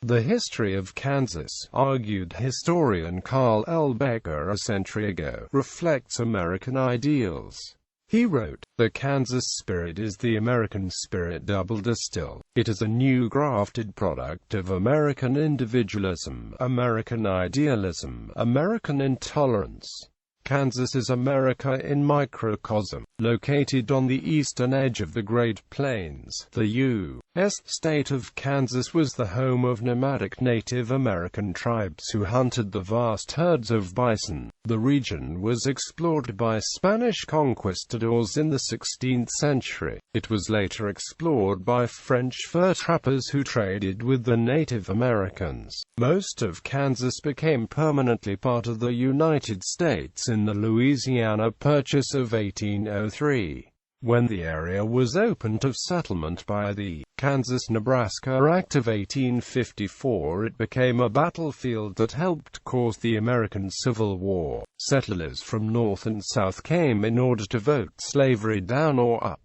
The history of Kansas, argued historian Carl L.Becker a century ago, reflects American ideals. He wrote, "The Kansas spirit is the American spirit double distilled. It is a new grafted product of American individualism, American idealism, American intolerance. Kansas is America in microcosm. Located on the eastern edge of the Great Plains, the U.S. state of Kansas was the home of nomadic Native American tribes who hunted the vast herds of bison. The region was explored by Spanish conquistadors in the 16th century. It was later explored by French fur trappers who traded with the Native Americans. Most of Kansas became permanently part of the United States in the Louisiana Purchase of 1803. When the area was opened to settlement by the Kansas-Nebraska Act of 1854, it became a battlefield that helped cause the American Civil War. Settlers from north and south came in order to vote slavery down or up.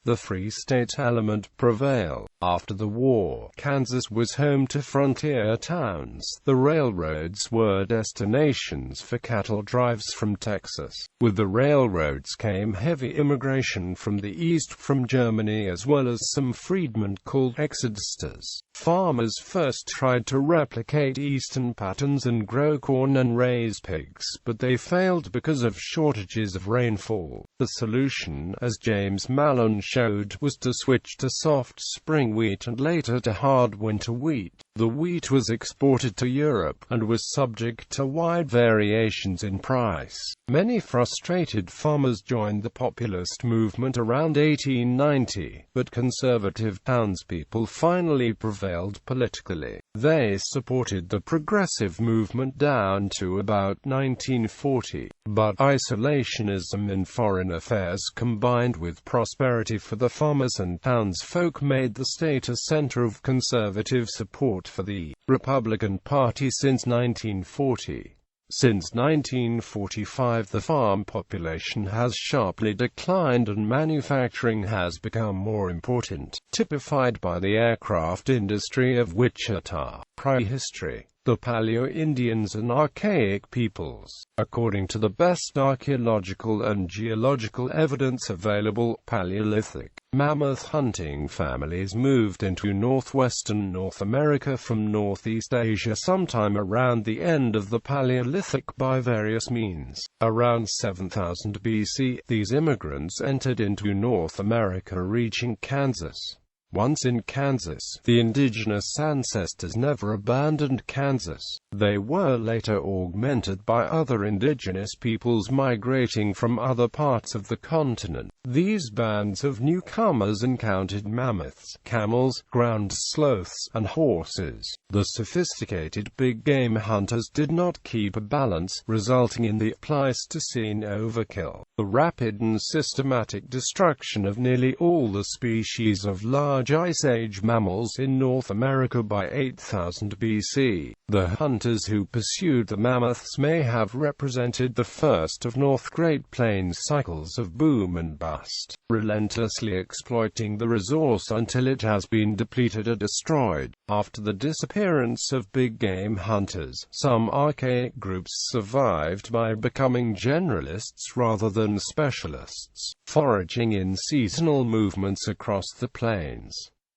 The Free State element prevailed. After the war, Kansas was home to frontier towns. The railroads were destinations for cattle drives from Texas. With the railroads came heavy immigration from the east, from Germany, as well as some freedmen called exodusters. Farmers first tried to replicate eastern patterns and grow corn and raise pigs, but they failed because of shortages of rainfall. The solution, as James Malone showed, was to switch to soft spring wheat and later to hard winter wheat. The wheat was exported to Europe, and was subject to wide variations in price. Many frustrated farmers joined the populist movement around 1890, but conservative townspeople finally prevailed politically. They supported the progressive movement down to about 1940. But isolationism in foreign affairs combined with prosperity for the farmers and townsfolk made the state a center of conservative support for the Republican Party since 1940. Since 1945, the farm population has sharply declined and manufacturing has become more important, typified by the aircraft industry of Wichita. Prehistory. The Paleo-Indians and archaic peoples. According to the best archaeological and geological evidence available, Paleolithic mammoth hunting families moved into northwestern North America from Northeast Asia sometime around the end of the Paleolithic by various means. Around 7000 BC, these immigrants entered into North America, reaching Kansas. Once in Kansas, the indigenous ancestors never abandoned Kansas. They were later augmented by other indigenous peoples migrating from other parts of the continent. These bands of newcomers encountered mammoths, camels, ground sloths, and horses. The sophisticated big-game hunters did not keep a balance, resulting in the Pleistocene overkill. The rapid and systematic destruction of nearly all the species of large Ice Age mammals in North America by 8000 BC. The hunters who pursued the mammoths may have represented the first of North Great Plains cycles of boom and bust, relentlessly exploiting the resource until it has been depleted or destroyed. After the disappearance of big-game hunters, some archaic groups survived by becoming generalists rather than specialists, foraging in seasonal movements across the plains.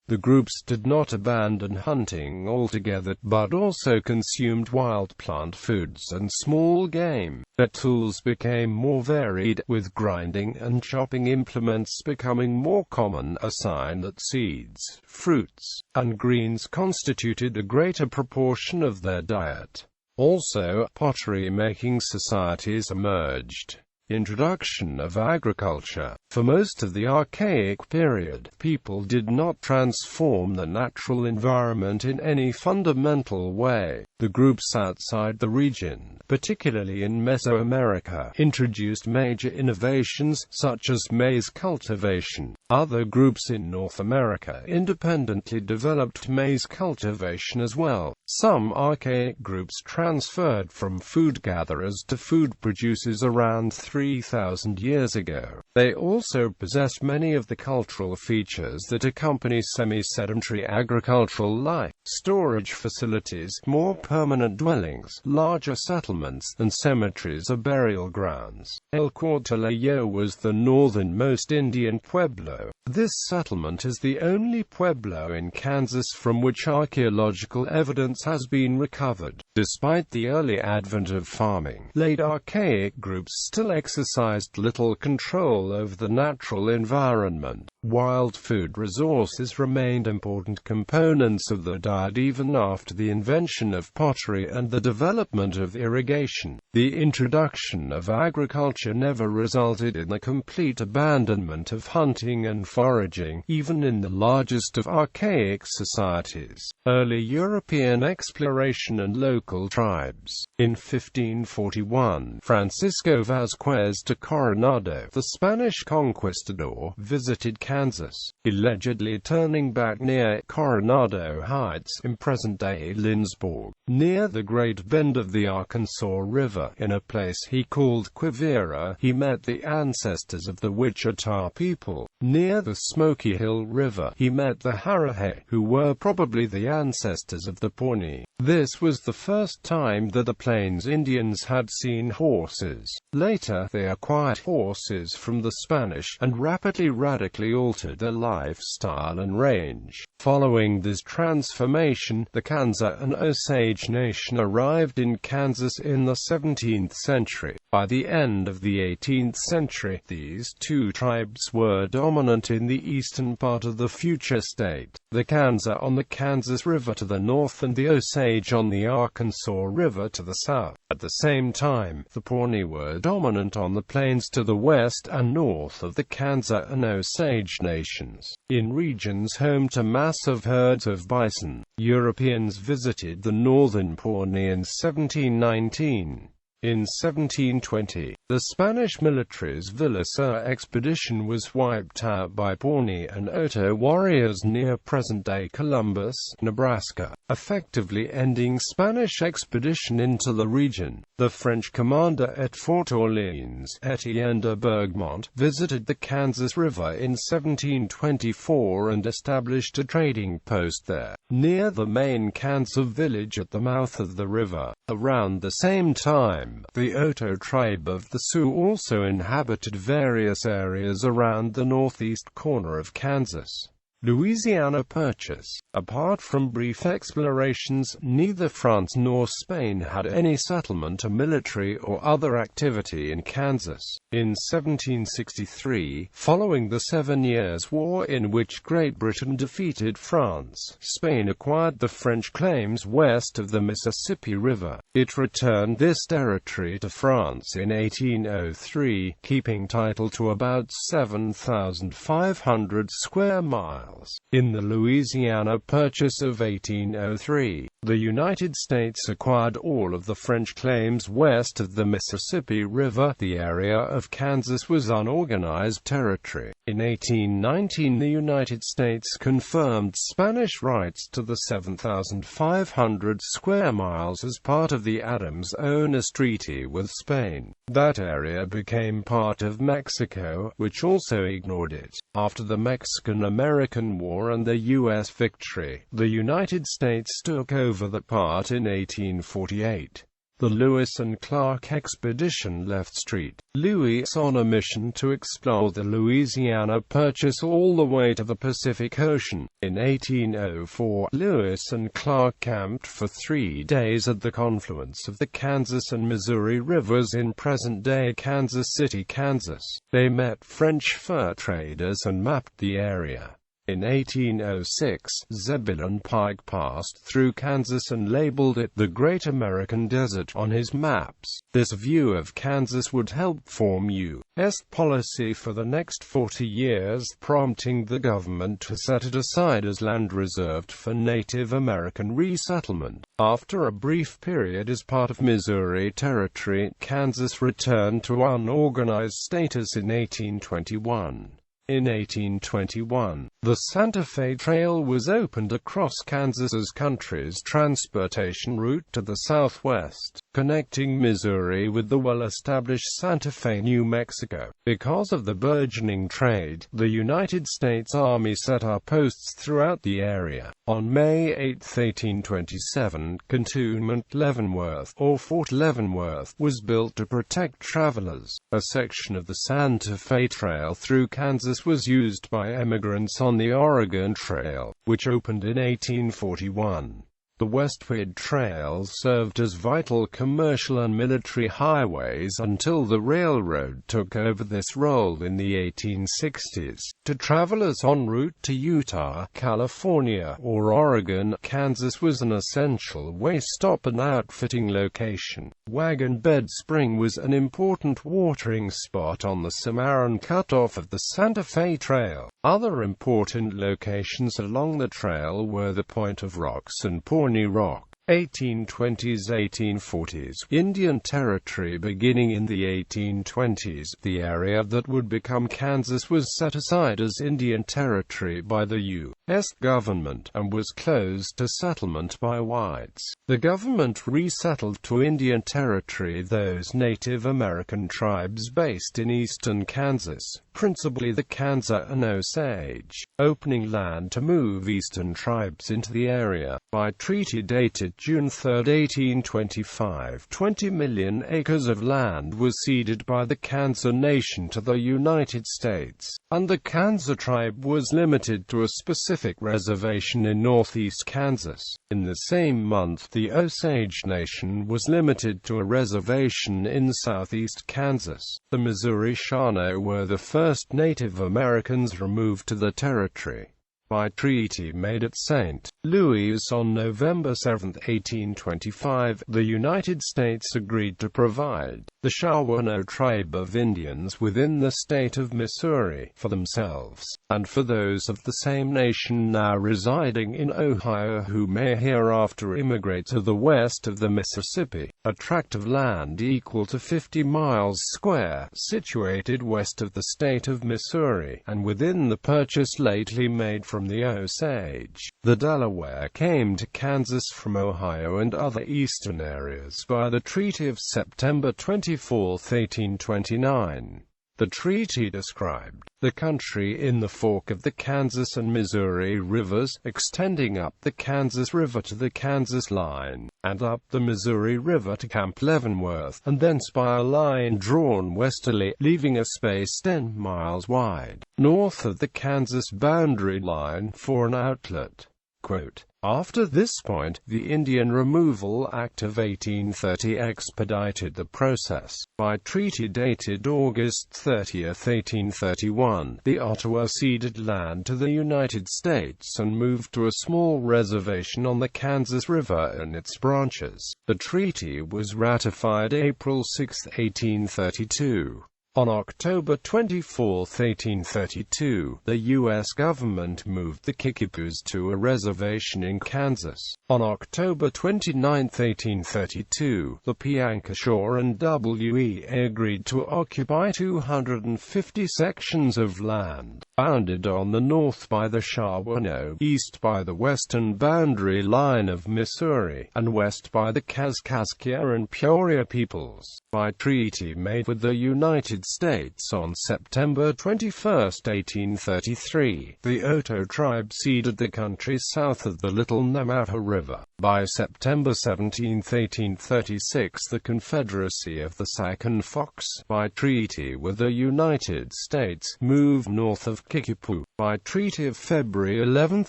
The groups did not abandon hunting altogether, but also consumed wild plant foods and small game. Their tools became more varied, with grinding and chopping implements becoming more common, a sign that seeds, fruits, and greens constituted a greater proportion of their diet. Also, pottery-making societies emerged. Introduction of agriculture. For most of the archaic period, people did not transform the natural environment in any fundamental way. The groups outside the region, particularly in Mesoamerica, introduced major innovations, such as maize cultivation. Other groups in North America independently developed maize cultivation as well. Some archaic groups transferred from food gatherers to food producers around 3 3,000 years ago. They also possessed many of the cultural features that accompany semi-sedentary agricultural life: storage facilities, more permanent dwellings, larger settlements, and cemeteries or burial grounds. El Cortalayo was the northernmost Indian pueblo. This settlement is the only pueblo in Kansas from which archaeological evidence has been recovered. Despite the early advent of farming, late archaic groups still exercised little control over the natural environment. Wild food resources remained important components of the diet even after the invention of pottery and the development of irrigation. The introduction of agriculture never resulted in the complete abandonment of hunting and foraging, even in the largest of archaic societies. Early European exploration and local tribes. In 1541, Francisco Vázquez de Coronado, the Spanish conquistador, visited Kansas, allegedly turning back near Coronado Heights in present-day Lindsborg, near the Great Bend of the Arkansas River. In a place he called Quivira, he met the ancestors of the Wichita people. Near the Smoky Hill River, he met the Harahe, who were probably the ancestors of the Pawnee. This was the first time that the Plains Indians had seen horses. Later, they acquired horses from the Spanish, and rapidly radically altered their lifestyle and range. Following this transformation, the Kansa and Osage Nation arrived in Kansas in the 17th century. By the end of the 18th century, these two tribes were dominant in the eastern part of the future state. The Kansa on the Kansas River to the north and the Osage on the Arkansas River to the south. At the same time, the Pawnee were dominant on the plains to the west and north of the Kansa and Osage nations. In regions home to massive herds of bison, Europeans visited the northern Pawnee in 1719. In 1720, the Spanish military's Villa Sur expedition was wiped out by Pawnee and Oto warriors near present-day Columbus, Nebraska, effectively ending Spanish expedition into the region. The French commander at Fort Orleans, Etienne de Bergmont, visited the Kansas River in 1724 and established a trading post there, near the main Kansas village at the mouth of the river. Around the same time, the Oto tribe of the Sioux also inhabited various areas around the northeast corner of Kansas. Louisiana Purchase. Apart from brief explorations, neither France nor Spain had any settlement or military or other activity in Kansas. In 1763, following the 7 Years' War in which Great Britain defeated France, Spain acquired the French claims west of the Mississippi River. It returned this territory to France in 1803, keeping title to about 7,500 square miles. In the Louisiana Purchase of 1803, the United States acquired all of the French claims west of the Mississippi River. The area of Kansas was unorganized territory. In 1819, the United States confirmed Spanish rights to the 7,500 square miles as part of the Adams-Onis Treaty with Spain. That area became part of Mexico, which also ignored it. After the Mexican-American War and the U.S. victory, the United States took over that part in 1848. The Lewis and Clark expedition left St. Louis on a mission to explore the Louisiana Purchase all the way to the Pacific Ocean. In 1804, Lewis and Clark camped for 3 days at the confluence of the Kansas and Missouri rivers in present-day Kansas City, Kansas. They met French fur traders and mapped the area. In 1806, Zebulon Pike passed through Kansas and labeled it the Great American Desert on his maps. This view of Kansas would help form U.S. policy for the next 40 years, prompting the government to set it aside as land reserved for Native American resettlement. After a brief period as part of Missouri Territory, Kansas returned to unorganized status in 1821. In 1821, The Santa Fe Trail was opened across Kansas's country's transportation route to the southwest, connecting Missouri with the well-established Santa Fe, New Mexico. Because of the burgeoning trade, the United States Army set up posts throughout the area. On May 8, 1827, Cantonment Leavenworth, or Fort Leavenworth, was built to protect travelers. A section of the Santa Fe Trail through Kansas was used by emigrants on the Oregon Trail, which opened in 1841. The westward trails served as vital commercial and military highways until the railroad took over this role in the 1860s. To travelers en route to Utah, California, or Oregon, Kansas was an essential way stop and outfitting location. Wagon Bed Spring was an important watering spot on the Cimarron cutoff of the Santa Fe Trail. Other important locations along the trail were the Point of Rocks and Pawnee Rock. 1820s–1840s, Indian Territory. Beginning in the 1820s, the area that would become Kansas was set aside as Indian Territory by the U.S. government, and was closed to settlement by whites. The government resettled to Indian Territory those Native American tribes based in eastern Kansas, principally the Kansa and Osage, opening land to move eastern tribes into the area. By treaty dated June 3, 1825, 20 million acres of land was ceded by the Kansa Nation to the United States, and the Kansa tribe was limited to a specific reservation in northeast Kansas. In the same month, the Osage Nation was limited to a reservation in southeast Kansas. The Missouri Shawano were the first Native Americans removed to the territory. By treaty made at St. Louis on November 7, 1825, the United States agreed to provide the Shawano tribe of Indians within the state of Missouri for themselves, and for those of the same nation now residing in Ohio who may hereafter immigrate to the west of the Mississippi, a tract of land equal to 50 miles square, situated west of the state of Missouri, and within the purchase lately made from the Osage. The Delaware came to Kansas from Ohio and other eastern areas by the Treaty of September 24, 1829. The treaty described the country in the fork of the Kansas and Missouri rivers, extending up the Kansas River to the Kansas line, and up the Missouri River to Camp Leavenworth, and thence by a line drawn westerly, leaving a space 10 miles wide, north of the Kansas boundary line for an outlet. Quote, after this point, the Indian Removal Act of 1830 expedited the process. By treaty dated August 30, 1831, the Ottawa ceded land to the United States and moved to a small reservation on the Kansas River and its branches. The treaty was ratified April 6, 1832. On October 24, 1832, the U.S. government moved the Kickapoos to a reservation in Kansas. On October 29, 1832, the Piankashaw and W.E. agreed to occupy 250 sections of land, bounded on the north by the Shawano, east by the western boundary line of Missouri, and west by the Kaskaskia and Peoria peoples. By treaty made with the United States on September 21, 1833, the Oto tribe ceded the country south of the Little Namaha River. By September 17, 1836, the Confederacy of the Sac and Fox, by treaty with the United States, moved north of Kickapoo. By treaty of February 11,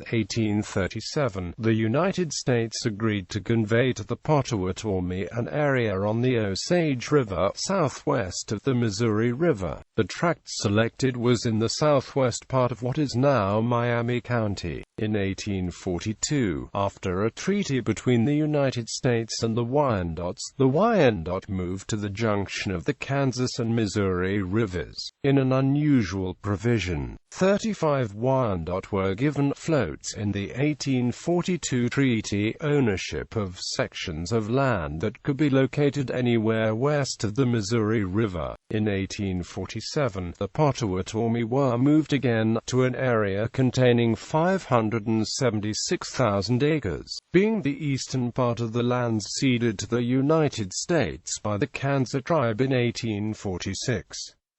1837, the United States agreed to convey to the Potawatomi an area on the Osage River, southwest of the Missouri River. The tract selected was in the southwest part of what is now Miami County. In 1842, after a treaty between the United States and the Wyandots, the Wyandot moved to the junction of the Kansas and Missouri rivers. In an unusual provision, 35 Wyandot were given floats in the 1842 treaty ownership of sections of land that could be located anywhere west of the Missouri River. In 1847, the Potawatomi were moved again to an area containing 576,000 acres, being the eastern part of the lands ceded to the United States by the Kansas tribe in 1846.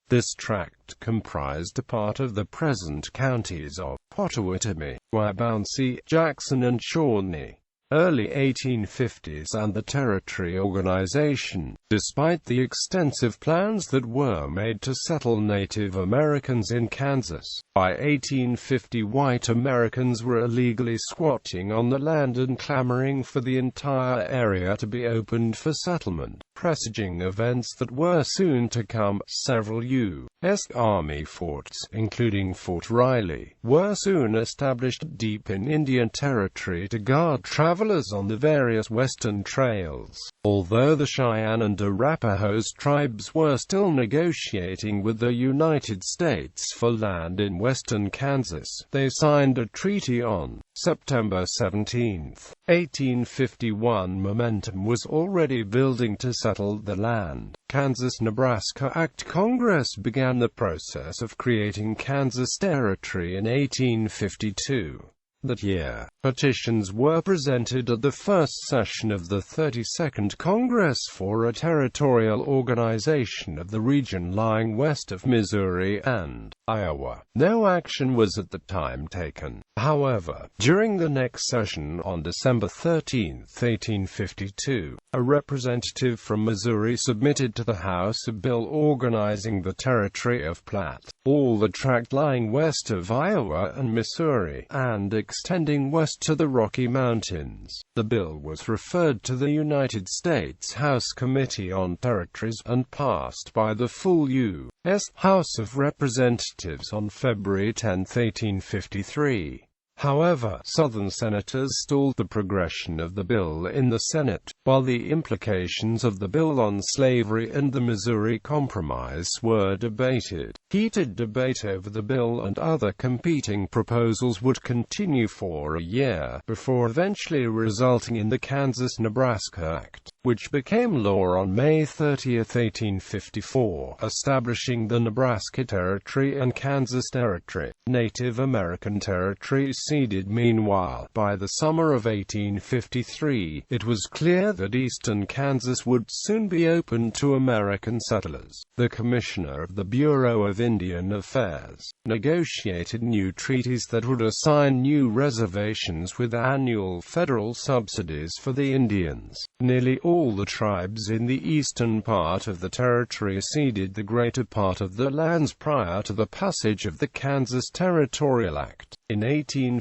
This tract comprised a part of the present counties of Potawatomi, Waubonsee, Jackson and Shawnee. Early 1850s and the territory organization, despite the extensive plans that were made to settle Native Americans in Kansas. By 1850 white Americans were illegally squatting on the land and clamoring for the entire area to be opened for settlement, presaging events that were soon to come. Several U.S. Army forts, including Fort Riley, were soon established deep in Indian Territory to guard travelers on the various western trails. Although the Cheyenne and Arapahoes tribes were still negotiating with the United States for land in western Kansas, they signed a treaty on September 17, 1851. Momentum was already building to settle the land. Kansas-Nebraska Act. Congress began the process of creating Kansas Territory in 1852. That year, petitions were presented at the first session of the 32nd Congress for a territorial organization of the region lying west of Missouri and Iowa. No action was at the time taken. However, during the next session on December 13, 1852, a representative from Missouri submitted to the House a bill organizing the territory of Platte, all the tract lying west of Iowa and Missouri, and extending west to the Rocky Mountains. The bill was referred to the United States House Committee on Territories and passed by the full U.S. House of Representatives on February 10, 1853. However, Southern senators stalled the progression of the bill in the Senate, while the implications of the bill on slavery and the Missouri Compromise were debated. Heated debate over the bill and other competing proposals would continue for a year, before eventually resulting in the Kansas-Nebraska Act, which became law on May 30, 1854, establishing the Nebraska Territory and Kansas Territory, Native American territories ceded. Meanwhile, by the summer of 1853, it was clear that eastern Kansas would soon be open to American settlers. The Commissioner of the Bureau of Indian Affairs negotiated new treaties that would assign new reservations with annual federal subsidies for the Indians. Nearly all the tribes in the eastern part of the territory ceded the greater part of the lands prior to the passage of the Kansas Territorial Act in 1854,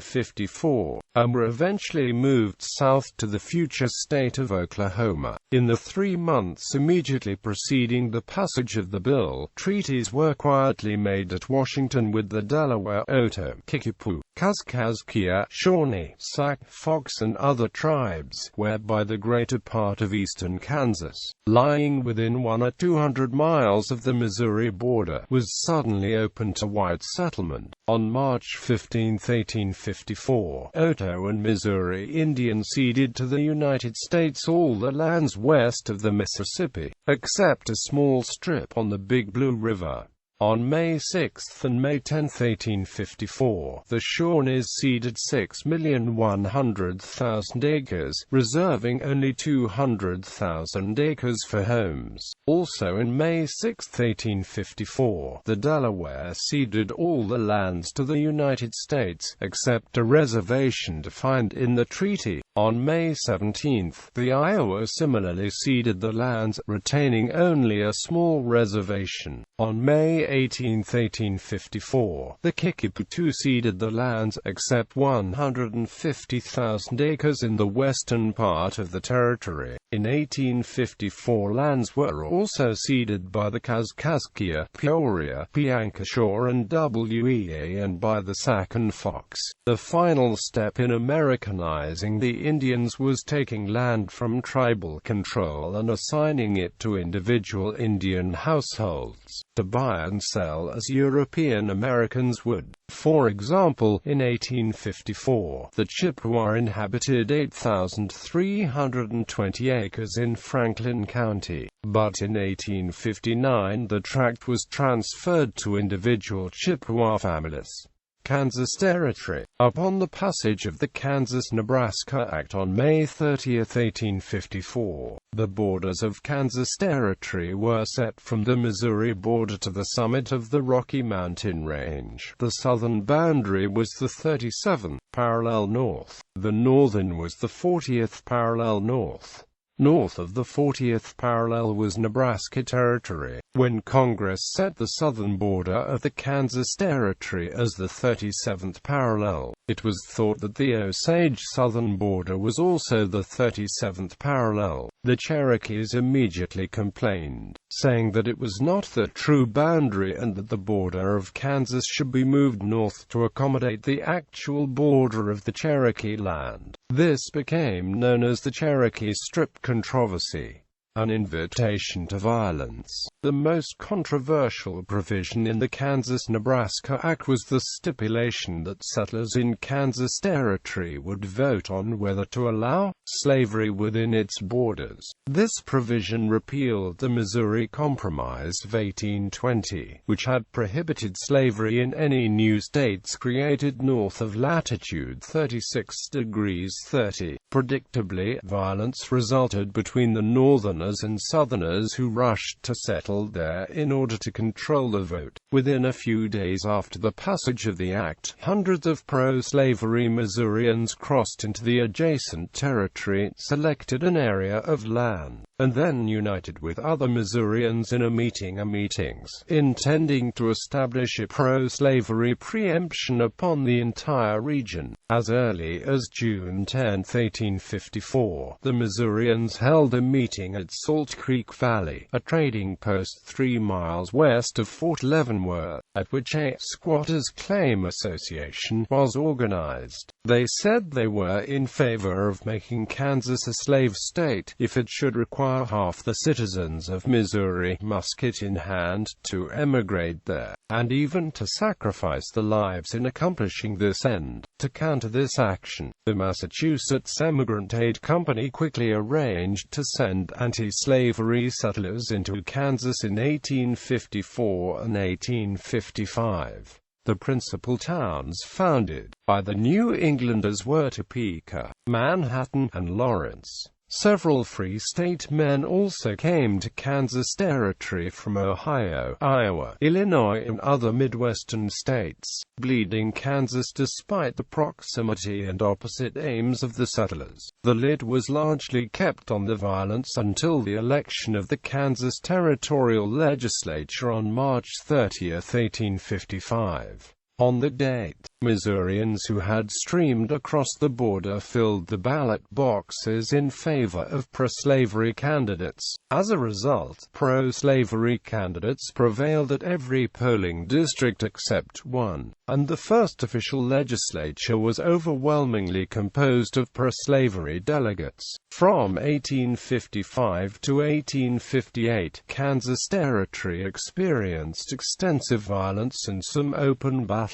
and were eventually moved south to the future state of Oklahoma. In the 3 months immediately preceding the passage of the bill, treaties were quietly made at Washington with the Delaware, Oto, Kickapoo, Kaskaskia, Shawnee, Sac, Fox and other tribes, whereby the greater part of eastern Kansas, lying within 100 or 200 miles of the Missouri border, was suddenly open to white settlement. On March 15, 1854, Oto and Missouri Indians ceded to the United States all the lands west of the Mississippi, except a small strip on the Big Blue River. On May 6 and May 10, 1854, the Shawnees ceded 6,100,000 acres, reserving only 200,000 acres for homes. Also in May 6, 1854, the Delaware ceded all the lands to the United States, except a reservation defined in the treaty. On May 17, the Iowa similarly ceded the lands, retaining only a small reservation. On May 18, 1854, the Kickapoo ceded the lands, except 150,000 acres in the western part of the territory. In 1854 lands were also ceded by the Kaskaskia, Peoria, Piankashaw and Wea and by the Sac and Fox. The final step in Americanizing the Indians was taking land from tribal control and assigning it to individual Indian households to buy and sell as European Americans would. For example, in 1854, the Chippewa inhabited 8,320 acres in Franklin County, but in 1859 the tract was transferred to individual Chippewa families. Kansas Territory. Upon the passage of the Kansas-Nebraska Act on May 30, 1854, the borders of Kansas Territory were set from the Missouri border to the summit of the Rocky Mountain Range. The southern boundary was the 37th parallel north. The northern was the 40th parallel north. North of the 40th parallel was Nebraska Territory. When Congress set the southern border of the Kansas Territory as the 37th parallel, it was thought that the Osage southern border was also the 37th parallel. The Cherokees immediately complained, saying that it was not the true boundary and that the border of Kansas should be moved north to accommodate the actual border of the Cherokee land. This became known as the Cherokee Strip controversy, an invitation to violence. The most controversial provision in the Kansas-Nebraska Act was the stipulation that settlers in Kansas Territory would vote on whether to allow slavery within its borders. This provision repealed the Missouri Compromise of 1820, which had prohibited slavery in any new states created north of latitude 36 degrees 30. Predictably, violence resulted between the Northerners and Southerners who rushed to settle there in order to control the vote. Within a few days after the passage of the act, hundreds of pro-slavery Missourians crossed into the adjacent territory, selected an area of land, and then united with other Missourians in a meeting of meetings, intending to establish a pro-slavery preemption upon the entire region. As early as June 10, 1854, the Missourians held a meeting at Salt Creek Valley, a trading post 3 miles west of Fort Leavenworth, at which a Squatters' Claim Association was organized. They said they were in favor of making Kansas a slave state, if it should require half the citizens of Missouri, musket in hand, to emigrate there, and even to sacrifice their lives in accomplishing this end. To counter this action, the Massachusetts Emigrant Aid Company quickly arranged to send anti-slavery settlers into Kansas in 1854 and 1855. The principal towns founded by the New Englanders were Topeka, Manhattan, and Lawrence. Several Free State men also came to Kansas Territory from Ohio, Iowa, Illinois, and other Midwestern states. Bleeding Kansas. Despite the proximity and opposite aims of the settlers, the lid was largely kept on the violence until the election of the Kansas Territorial Legislature on March 30, 1855. On the date, Missourians who had streamed across the border filled the ballot boxes in favor of pro-slavery candidates. As a result, pro-slavery candidates prevailed at every polling district except one, and the first official legislature was overwhelmingly composed of pro-slavery delegates. From 1855 to 1858, Kansas Territory experienced extensive violence and some open battles.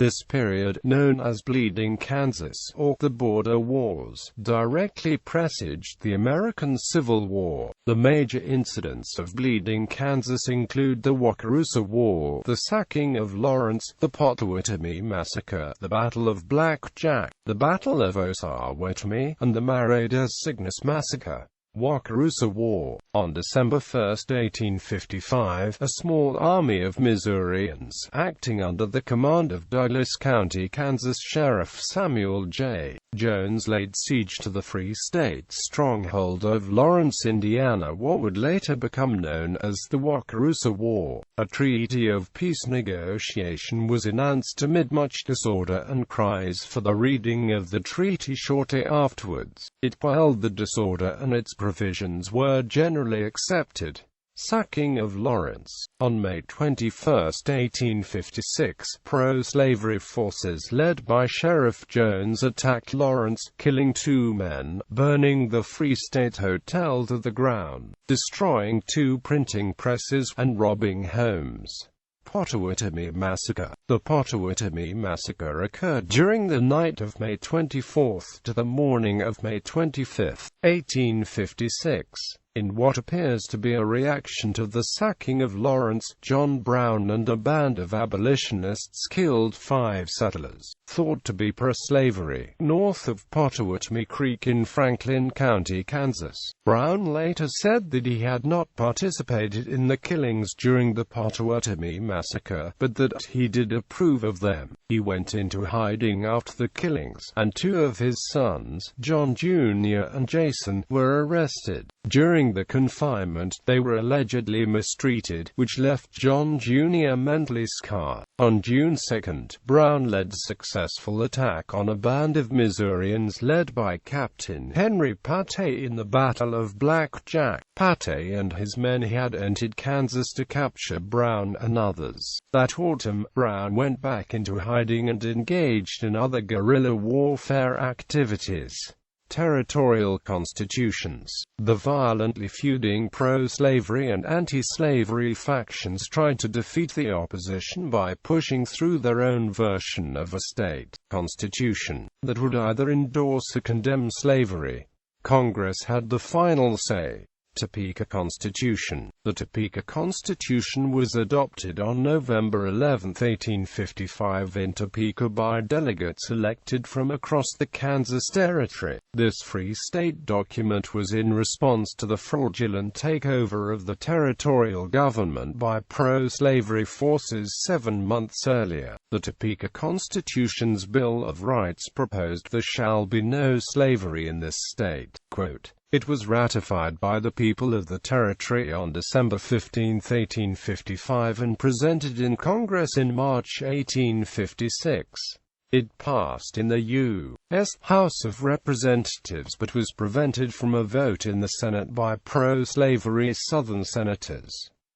This period, known as Bleeding Kansas, or the Border Wars, directly presaged the American Civil War. The major incidents of Bleeding Kansas include the Wakarusa War, the sacking of Lawrence, the Potawatomi Massacre, the Battle of Black Jack, the Battle of Osawatomie, and the Marais des Cygnes Massacre. Wakarusa War. On December 1, 1855, a small army of Missourians, acting under the command of Douglas County, Kansas Sheriff Samuel J. Jones, laid siege to the Free State stronghold of Lawrence, Indiana, what would later become known as the Wakarusa War. A treaty of peace negotiation was announced amid much disorder and cries for the reading of the treaty shortly afterwards. It quelled the disorder and its provisions were generally accepted. Sacking of Lawrence. On May 21, 1856, pro-slavery forces led by Sheriff Jones attacked Lawrence, killing 2 men, burning the Free State Hotel to the ground, destroying 2 printing presses, and robbing homes. Potawatomi Massacre. The Potawatomi Massacre occurred during the night of May 24 to the morning of May 25, 1856. In what appears to be a reaction to the sacking of Lawrence, John Brown and a band of abolitionists killed 5 settlers, thought to be pro-slavery, north of Potawatomi Creek in Franklin County, Kansas. Brown later said that he had not participated in the killings during the Potawatomi Massacre, but that he did approve of them. He went into hiding after the killings, and 2 of his sons, John Jr. and Jason, were arrested. During the confinement, they were allegedly mistreated, which left John Jr. mentally scarred. On June 2, Brown led a successful attack on a band of Missourians led by Captain Henry Patay in the Battle of Black Jack. Patay and his men had entered Kansas to capture Brown and others. That autumn, Brown went back into hiding and engaged in other guerrilla warfare activities. Territorial constitutions. The violently feuding pro-slavery and anti-slavery factions tried to defeat the opposition by pushing through their own version of a state constitution that would either endorse or condemn slavery. Congress had the final say. Topeka Constitution. The Topeka Constitution was adopted on November 11, 1855 in Topeka by delegates elected from across the Kansas Territory. This Free State document was in response to the fraudulent takeover of the territorial government by pro-slavery forces 7 months earlier. The Topeka Constitution's Bill of Rights proposed there shall be no slavery in this state. Quote, "It was ratified by the people of the territory on December 15, 1855 and presented in Congress in March 1856. It passed in the U.S. House of Representatives but was prevented from a vote in the Senate by pro-slavery Southern senators."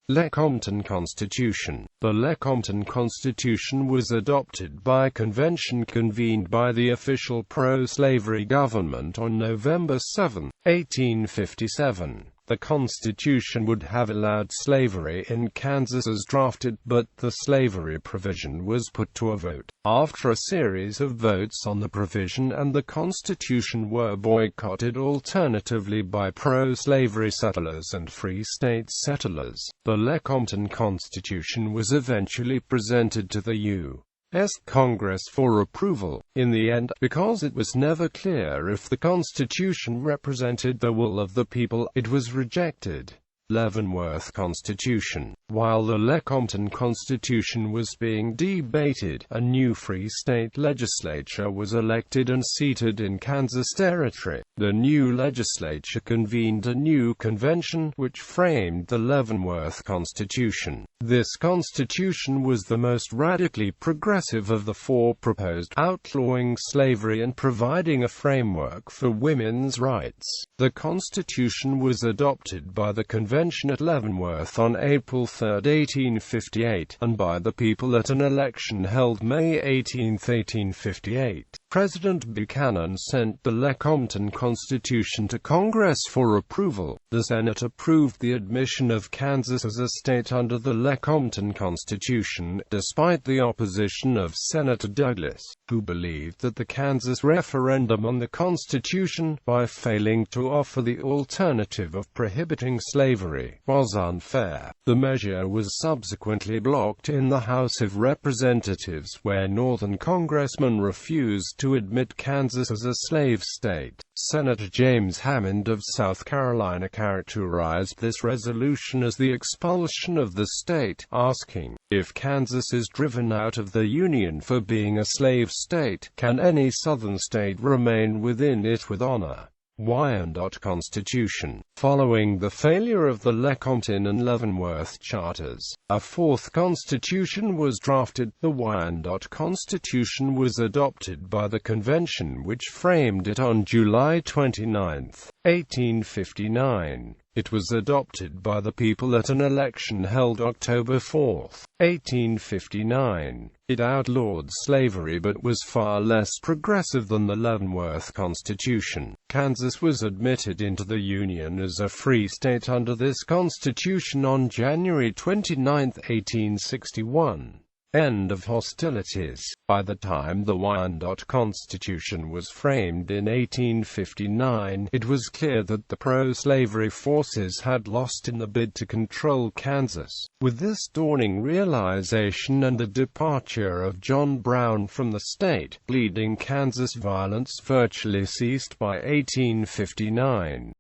Lecompton Constitution. The Lecompton Constitution was adopted by a convention convened by the official pro-slavery government on November 7, 1857. The Constitution would have allowed slavery in Kansas as drafted, but the slavery provision was put to a vote. After a series of votes on the provision and the Constitution were boycotted alternatively by pro-slavery settlers and Free State settlers, the Lecompton Constitution was eventually presented to the U.S. Congress for approval. In the end, because it was never clear if the Constitution represented the will of the people, it was rejected. Leavenworth Constitution. While the Lecompton Constitution was being debated, a new Free State legislature was elected and seated in Kansas Territory. The new legislature convened a new convention, which framed the Leavenworth Constitution. This constitution was the most radically progressive of the 4 proposed, outlawing slavery and providing a framework for women's rights. The Constitution was adopted by the convention at Leavenworth on April 3, 1858, and by the people at an election held May 18, 1858. President Buchanan sent the Lecompton Constitution to Congress for approval. The Senate approved the admission of Kansas as a state under the Lecompton Constitution, despite the opposition of Senator Douglas, who believed that the Kansas referendum on the Constitution, by failing to offer the alternative of prohibiting slavery, was unfair. The measure was subsequently blocked in the House of Representatives, where Northern congressmen refused to admit Kansas as a slave state. Senator James Hammond of South Carolina characterized this resolution as the expulsion of the state, asking, "If Kansas is driven out of the Union for being a slave state, can any Southern state remain within it with honor?" Wyandotte Constitution. Following the failure of the Lecompton and Leavenworth charters, a 4th constitution was drafted. The Wyandotte Constitution was adopted by the convention which framed it on July 29, 1859. It was adopted by the people at an election held October 4, 1859. It outlawed slavery but was far less progressive than the Leavenworth Constitution. Kansas was admitted into the Union as a free state under this constitution on January 29, 1861. End of hostilities. By the time the Wyandotte Constitution was framed in 1859, it was clear that the pro-slavery forces had lost in the bid to control Kansas. With this dawning realization and the departure of John Brown from the state, bleeding Kansas violence virtually ceased by 1859.